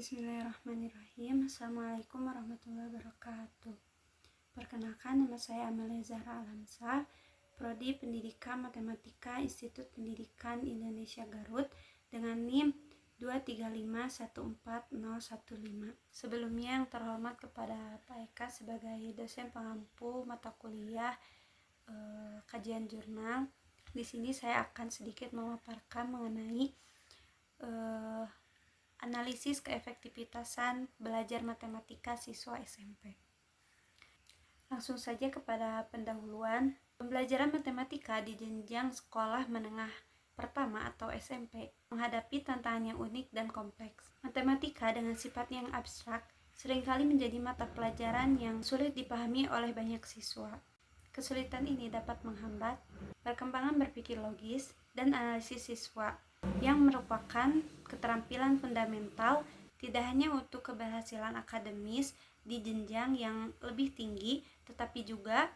Bismillahirrahmanirrahim. Assalamualaikum warahmatullahi wabarakatuh. Perkenalkan, nama saya Amelia Zahra Alamsah, Prodi Pendidikan Matematika Institut Pendidikan Indonesia Garut dengan NIM 235141015. Sebelumnya yang terhormat kepada Pak Eka sebagai dosen pengampu mata kuliah kajian jurnal. Di sini saya akan sedikit memaparkan mengenai analisis keefektivitasan belajar matematika siswa SMP. Langsung saja kepada pendahuluan. Pembelajaran matematika di jenjang sekolah menengah pertama atau SMP menghadapi tantangan yang unik dan kompleks. Matematika dengan sifat yang abstrak seringkali menjadi mata pelajaran yang sulit dipahami oleh banyak siswa. Kesulitan ini dapat menghambat perkembangan berpikir logis dan analisis siswa, yang merupakan keterampilan fundamental tidak hanya untuk keberhasilan akademis di jenjang yang lebih tinggi, tetapi juga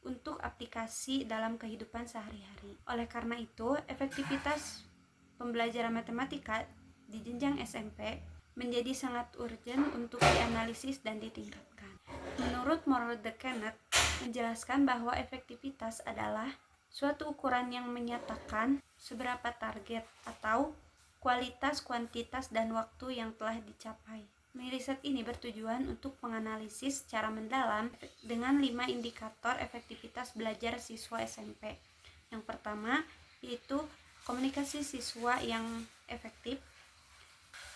untuk aplikasi dalam kehidupan sehari-hari. Oleh karena itu, efektivitas pembelajaran matematika di jenjang SMP menjadi sangat urgent untuk dianalisis dan ditingkatkan. Menurut Moral de Kenneth menjelaskan bahwa efektivitas adalah suatu ukuran yang menyatakan seberapa target atau kualitas, kuantitas, dan waktu yang telah dicapai. Riset ini bertujuan untuk menganalisis secara mendalam dengan 5 indikator efektivitas belajar siswa SMP. Yang pertama yaitu komunikasi siswa yang efektif.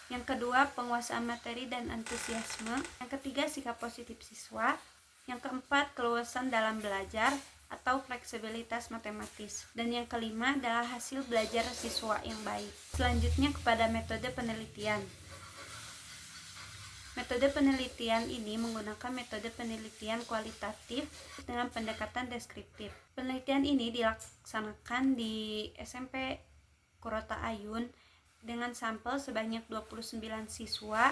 Yang kedua, penguasaan materi dan antusiasme. Yang ketiga, sikap positif siswa. Yang keempat, keluasan dalam belajar atau fleksibilitas matematis. Dan yang kelima adalah hasil belajar siswa yang baik. Selanjutnya kepada metode penelitian. Metode penelitian ini menggunakan metode penelitian kualitatif dengan pendekatan deskriptif. Penelitian ini dilaksanakan di SMP Kurota Ayun dengan sampel sebanyak 29 siswa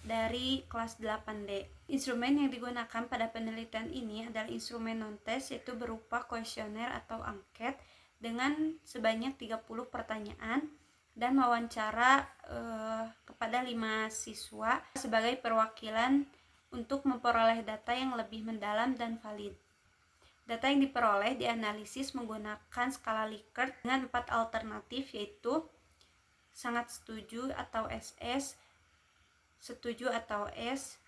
dari kelas 8D. Instrumen yang digunakan pada penelitian ini adalah instrumen non-tes, yaitu berupa kuesioner atau angket dengan sebanyak 30 pertanyaan dan wawancara kepada 5 siswa sebagai perwakilan untuk memperoleh data yang lebih mendalam dan valid. Data yang diperoleh dianalisis menggunakan skala Likert dengan 4 alternatif, yaitu sangat setuju atau SS, setuju atau S,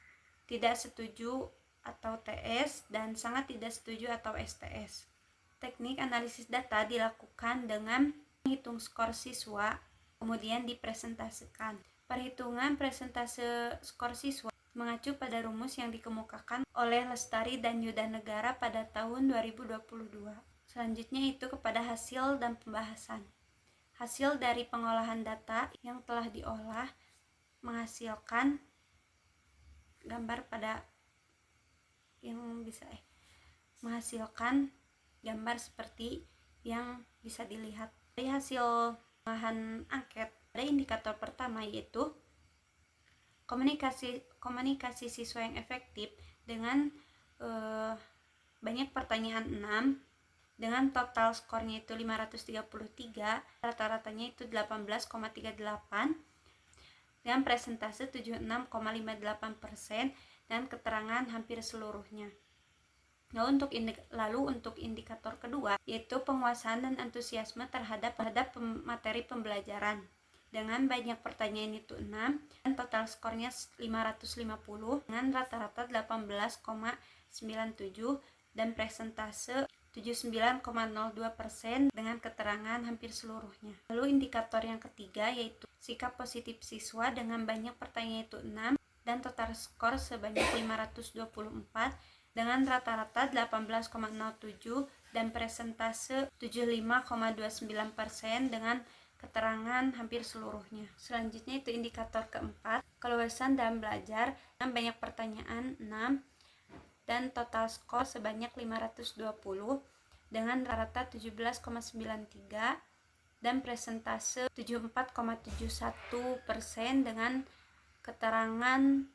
tidak setuju atau TS, dan sangat tidak setuju atau STS. Teknik analisis data dilakukan dengan menghitung skor siswa, kemudian dipresentasikan. Perhitungan presentase skor siswa mengacu pada rumus yang dikemukakan oleh Lestari dan Yudanegara pada tahun 2022. Selanjutnya itu kepada hasil dan pembahasan. Hasil dari pengolahan data yang telah diolah menghasilkan gambar seperti yang bisa dilihat. Dari hasil bahan angket, ada indikator pertama yaitu komunikasi siswa yang efektif dengan banyak pertanyaan 6 dengan total skornya itu 533, rata-ratanya itu 18,38, dengan presentase 76,58% dan keterangan hampir seluruhnya. Lalu untuk indikator kedua yaitu penguasaan dan antusiasme terhadap materi pembelajaran dengan banyak pertanyaan itu 6 dan total skornya 550 dengan rata-rata 18,97 dan presentase 79,02% dengan keterangan hampir seluruhnya. Lalu indikator yang ketiga yaitu sikap positif siswa dengan banyak pertanyaan itu 6 dan total skor sebanyak 524 dengan rata-rata 18,07 dan presentase 75,29% dengan keterangan hampir seluruhnya. Selanjutnya itu indikator keempat, keluasan dalam belajar dengan banyak pertanyaan 6 dan total skor sebanyak 520 dengan rata-rata 17,93 dan presentase 74,71% dengan keterangan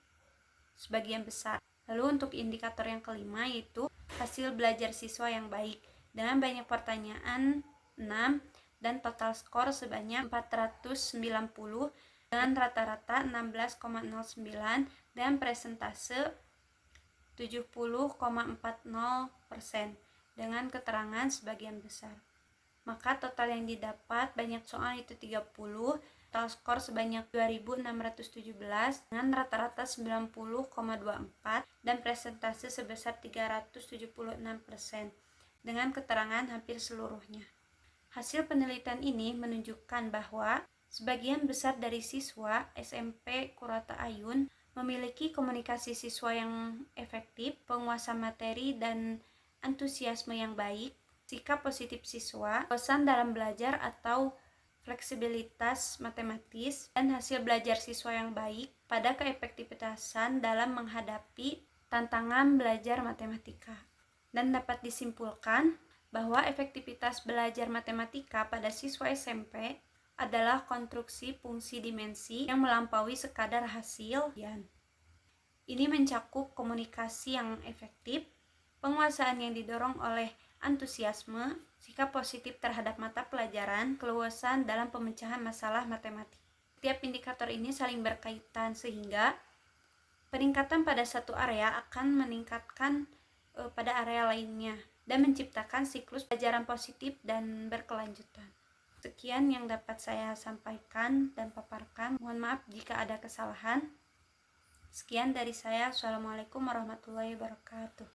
sebagian besar. Lalu untuk indikator yang kelima yaitu hasil belajar siswa yang baik dengan banyak pertanyaan 6 dan total skor sebanyak 490 dengan rata-rata 16,09 dan presentase 70,40% dengan keterangan sebagian besar. Maka total yang didapat banyak soal itu 30, total skor sebanyak 2.617 dengan rata-rata 90,24 dan presentase sebesar 376% dengan keterangan hampir seluruhnya. Hasil penelitian ini menunjukkan bahwa sebagian besar dari siswa SMP Kurata Ayun memiliki komunikasi siswa yang efektif, penguasaan materi dan antusiasme yang baik, sikap positif siswa, bosan dalam belajar atau fleksibilitas matematis, dan hasil belajar siswa yang baik pada keefektivitasan dalam menghadapi tantangan belajar matematika. Dan dapat disimpulkan bahwa efektivitas belajar matematika pada siswa SMP adalah konstruksi fungsi dimensi yang melampaui sekadar hasil. Ini mencakup komunikasi yang efektif, penguasaan yang didorong oleh antusiasme, sikap positif terhadap mata pelajaran, keluasan dalam pemecahan masalah matematika. Setiap indikator ini saling berkaitan sehingga peningkatan pada satu area akan meningkatkan pada area lainnya dan menciptakan siklus pelajaran positif dan berkelanjutan. Sekian yang dapat saya sampaikan dan paparkan. Mohon maaf jika ada kesalahan. Sekian dari saya. Assalamualaikum warahmatullahi wabarakatuh.